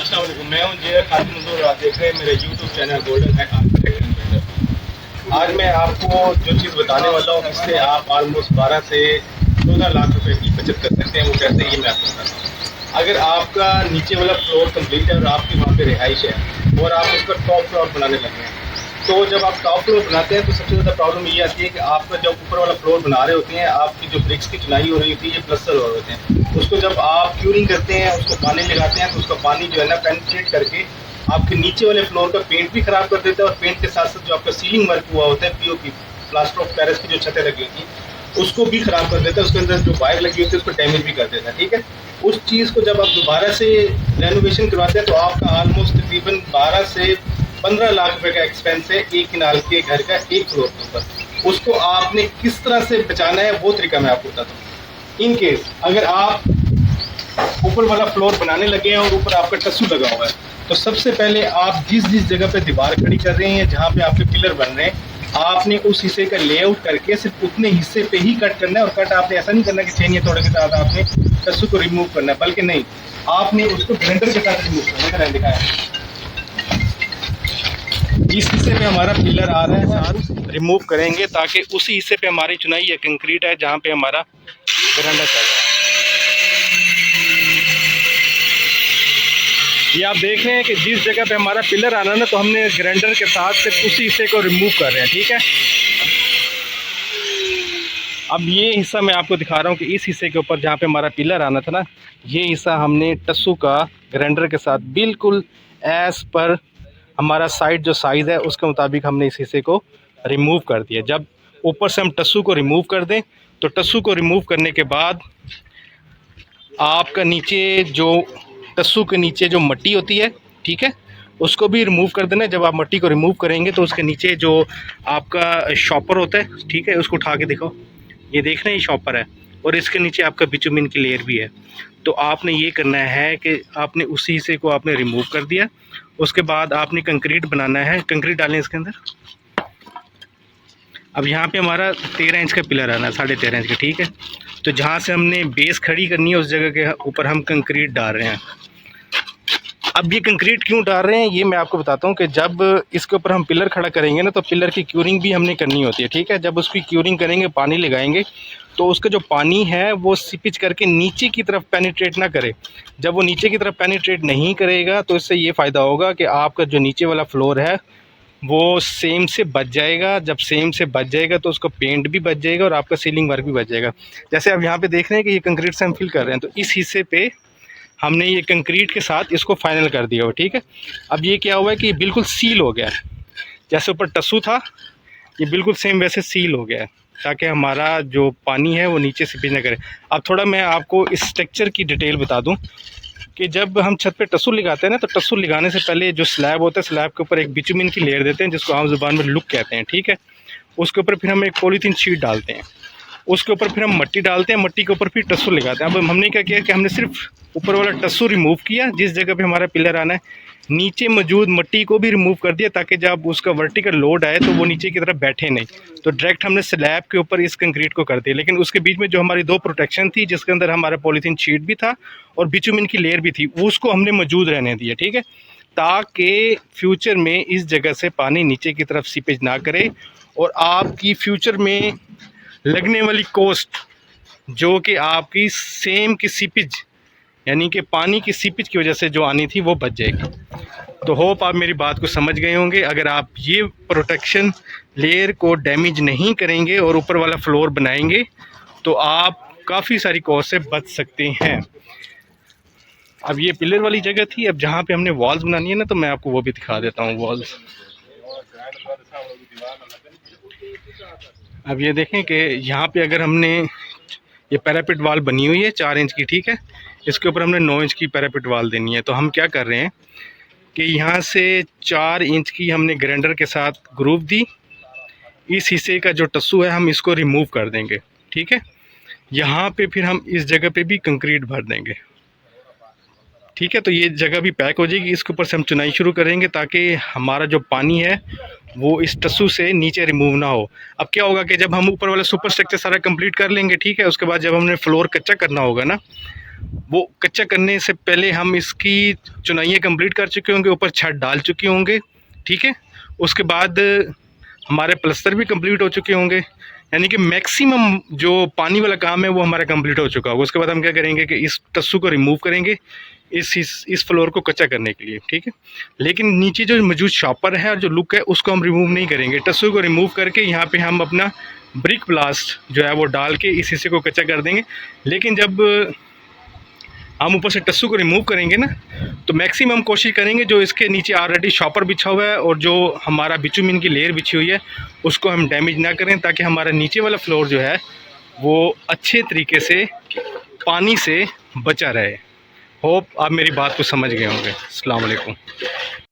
अस्सलाम वालेकुम, मैं हूं जय खादिम मंजूर। आप देख रहे हैं मेरे YouTube चैनल गोल्डन है आर्किटेक्ट एंड बिल्डर। आज मैं आपको जो चीज़ बताने वाला हूं, इससे आप ऑलमोस्ट 12 से 14 लाख रुपए की बचत कर सकते हैं। वो कैसे, ये मैं आपको बताता हूं। अगर आपका नीचे वाला फ्लोर कंप्लीट है और आपकी वहाँ पे रिहाइश है और आप उसका टॉप फ्लोर बनाने लगे हैं, तो जब आप टॉप फ्लोर बनाते हैं तो सबसे ज़्यादा प्रॉब्लम ये आती है कि आपका जब ऊपर वाला फ्लोर बना रहे होते हैं, आपकी जो ब्रिक्स की चुनाई हो रही होती है, ये प्लस्तर हो रहे होते हैं, उसको जब आप क्यूरिंग करते हैं, उसको पानी लगाते हैं, तो उसका पानी जो है ना पेनिट्रेट करके आपके नीचे वाले फ्लोर का पेंट भी खराब कर देता है, और पेंट के साथ साथ जो आपका सीलिंग वर्क हुआ होता है, पीओपी प्लास्टर ऑफ पेरिस की जो छतें लगी होती हैं, उसको भी खराब कर देता है। उसके अंदर जो वायर लगी होती है उसको डैमेज भी कर देता है। ठीक है, उस चीज़ को जब आप दोबारा से रेनोवेशन करवाते हैं तो आपका ऑलमोस्ट तकरीबन 12 से 15 लाख रुपए का एक्सपेंस है एक किनाल के घर का एक फ्लोर के ऊपर। उसको आपने किस तरह से बचाना है वो तरीका मैं आपको बताता हूँ। इन केस अगर आप ऊपर वाला फ्लोर बनाने लगे हैं और ऊपर आपका टस्सू लगा हुआ है, तो सबसे पहले आप जिस जगह पे दीवार खड़ी कर रहे हैं, जहाँ पे आपके पिलर बन रहे हैं, आपने उस हिस्से का लेआउट करके सिर्फ उतने हिस्से पे ही कट करना है। और कट आपने ऐसा नहीं करना कि छेनिया तोड़े के साथ आपने टस्सू को रिमूव करना है, बल्कि नहीं, आपने उसको ग्राइंडर के साथ रिमूव करना है। मैंने दिखाया इस हिस्से पे हमारा पिलर आ रहा है, साथ रिमूव करेंगे ताकि उसी हिस्से पे हमारी चुनाई या कंक्रीट है जहाँ पे हमारा बरामदा चल रहा है। ये आप देख रहे हैं कि जिस जगह पे हमारा पिलर आना ना, तो हमने ग्राइंडर के साथ सिर्फ उसी हिस्से को रिमूव कर रहे हैं। ठीक है, अब ये हिस्सा मैं आपको दिखा रहा हूँ कि इस हिस्से के ऊपर जहाँ पे हमारा पिलर आना था ना, ये हिस्सा हमने टस्सू का ग्राइंडर के साथ बिल्कुल एज पर हमारा साइड जो साइज़ है उसके मुताबिक हमने इस हिस्से को रिमूव कर दिया। जब ऊपर से हम टस्सू को रिमूव कर दें, तो टस्सू को रिमूव करने के बाद आपका नीचे जो टस्सू के नीचे जो मट्टी होती है, ठीक है, उसको भी रिमूव कर देना। जब आप मट्टी को रिमूव करेंगे तो उसके नीचे जो आपका शॉपर होता है, ठीक है, उसको उठा के देखो, ये देख रहे हैं, ये शॉपर है और इसके नीचे आपका बिटुमिन की लेयर भी है। तो आपने ये करना है कि आपने उसी हिस्से को आपने रिमूव कर दिया। उसके बाद आपने कंक्रीट बनाना है, कंक्रीट डालें इसके अंदर। अब यहाँ पे हमारा 13 इंच का पिलर आना है, 13.5 इंच का, ठीक है। तो जहाँ से हमने बेस खड़ी करनी है उस जगह के ऊपर हम कंक्रीट डाल रहे हैं। अब ये कंक्रीट क्यों डाल रहे हैं ये मैं आपको बताता हूँ कि जब इसके ऊपर हम पिलर खड़ा करेंगे ना, तो पिलर की क्यूरिंग भी हमने करनी होती है। ठीक है, जब उसकी क्यूरिंग करेंगे, पानी लगाएंगे, तो उसका जो पानी है वो सीपेज करके नीचे की तरफ पेनिट्रेट ना करे। जब वो नीचे की तरफ पेनिट्रेट नहीं करेगा तो इससे ये फ़ायदा होगा कि आपका जो नीचे वाला फ्लोर है वो सेम से बच जाएगा। जब सेम से बच जाएगा तो उसका पेंट भी बच जाएगा और आपका सीलिंग वर्क भी बच जाएगा। जैसे अब यहाँ पे देख रहे हैं कि ये कंक्रीट से हम फिल कर रहे हैं, तो इस हिस्से पे हमने ये कंक्रीट के साथ इसको फाइनल कर दिया हो। ठीक है, अब ये क्या हुआ है कि ये बिल्कुल सील हो गया है। जैसे ऊपर टस्सू था, ये बिल्कुल सेम वैसे सील हो गया है, ताकि हमारा जो पानी है वो नीचे सीपेज ना करे। अब थोड़ा मैं आपको इस स्ट्रक्चर की डिटेल बता दूं कि जब हम छत पे टस्सू लगाते हैं ना, तो टस्सू लगाने से पहले जो स्लैब होता है, स्लैब के ऊपर एक बिटुमिन की लेयर देते हैं, जिसको आम जुबान में लुक कहते हैं। ठीक है, उसके ऊपर फिर हम एक पॉलीथीन शीट डालते हैं, उसके ऊपर फिर हम मट्टी डालते हैं, मट्टी के ऊपर फिर टस्सू लगाते हैं। अब हमने क्या किया कि हमने सिर्फ ऊपर वाला टस्सू रिमूव किया, जिस जगह पे हमारा पिलर आना है, नीचे मौजूद मट्टी को भी रिमूव कर दिया, ताकि जब उसका वर्टिकल लोड आए तो वो नीचे की तरफ बैठे नहीं। तो डायरेक्ट हमने स्लैब के ऊपर इस कंक्रीट को कर दिया। लेकिन उसके बीच में जो हमारी 2 प्रोटेक्शन थी, जिसके अंदर हमारा पॉलीथीन शीट भी था और बिटुमिन की लेयर भी थी, उसको हमने मौजूद रहने दिया। ठीक है, ताकि फ्यूचर में इस जगह से पानी नीचे की तरफ सीपेज ना करे और आपकी फ्यूचर में लगने वाली कॉस्ट जो कि आपकी सेम की सीपेज, यानी कि पानी की सीपेज की वजह से जो आनी थी, वो बच जाएगी। तो होप आप मेरी बात को समझ गए होंगे। अगर आप ये प्रोटेक्शन लेयर को डैमेज नहीं करेंगे और ऊपर वाला फ्लोर बनाएंगे तो आप काफ़ी सारी कॉस्ट से बच सकते हैं। अब ये पिलर वाली जगह थी। अब जहाँ पे हमने वॉल्स बनानी है ना, तो मैं आपको वो भी दिखा देता हूँ वॉल्स। अब ये देखें कि यहाँ पे अगर हमने ये पैरापिट वाल बनी हुई है 4 इंच की, ठीक है, इसके ऊपर हमने 9 इंच की पैरापिट वाल देनी है। तो हम क्या कर रहे हैं कि यहाँ से 4 इंच की हमने ग्राइंडर के साथ ग्रूव दी। इस हिस्से का जो टस्सू है हम इसको रिमूव कर देंगे। ठीक है, यहाँ पे फिर हम इस जगह पे भी कंक्रीट भर देंगे। ठीक है, तो ये जगह भी पैक हो जाएगी। इसके ऊपर से हम चुनाई शुरू करेंगे ताकि हमारा जो पानी है वो इस टस्सू से नीचे रिमूव ना हो। अब क्या होगा कि जब हम ऊपर वाला सुपर स्ट्रक्चर सारा कंप्लीट कर लेंगे, ठीक है, उसके बाद जब हमने फ्लोर कच्चा करना होगा ना, वो कच्चा करने से पहले हम इसकी चुनाइयाँ कंप्लीट कर चुके होंगे, ऊपर छत डाल चुके होंगे, ठीक है। उसके बाद हमारे प्लस्तर भी कंप्लीट हो चुके होंगे, यानी कि मैक्सिमम जो पानी वाला काम है वो हमारा कंप्लीट हो चुका होगा। उसके बाद हम क्या करेंगे कि इस टस्सू को रिमूव करेंगे इस फ्लोर को कच्चा करने के लिए, ठीक है। लेकिन नीचे जो मौजूद शॉपर है और जो लुक है उसको हम रिमूव नहीं करेंगे। टस्सू को रिमूव करके यहाँ पे हम अपना ब्रिक ब्लास्ट जो है वो डाल के इस हिस्से को कच्चा कर देंगे। लेकिन जब हम ऊपर से टस्सू को रिमूव करेंगे ना, तो मैक्सिमम कोशिश करेंगे जो इसके नीचे ऑलरेडी शॉपर बिछा हुआ है और जो हमारा बिचुमिन की लेयर बिछी हुई है उसको हम डैमेज ना करें, ताकि हमारा नीचे वाला फ्लोर जो है वो अच्छे तरीके से पानी से बचा रहे। होप आप मेरी बात को समझ गए होंगे। अस्सलाम वालेकुम।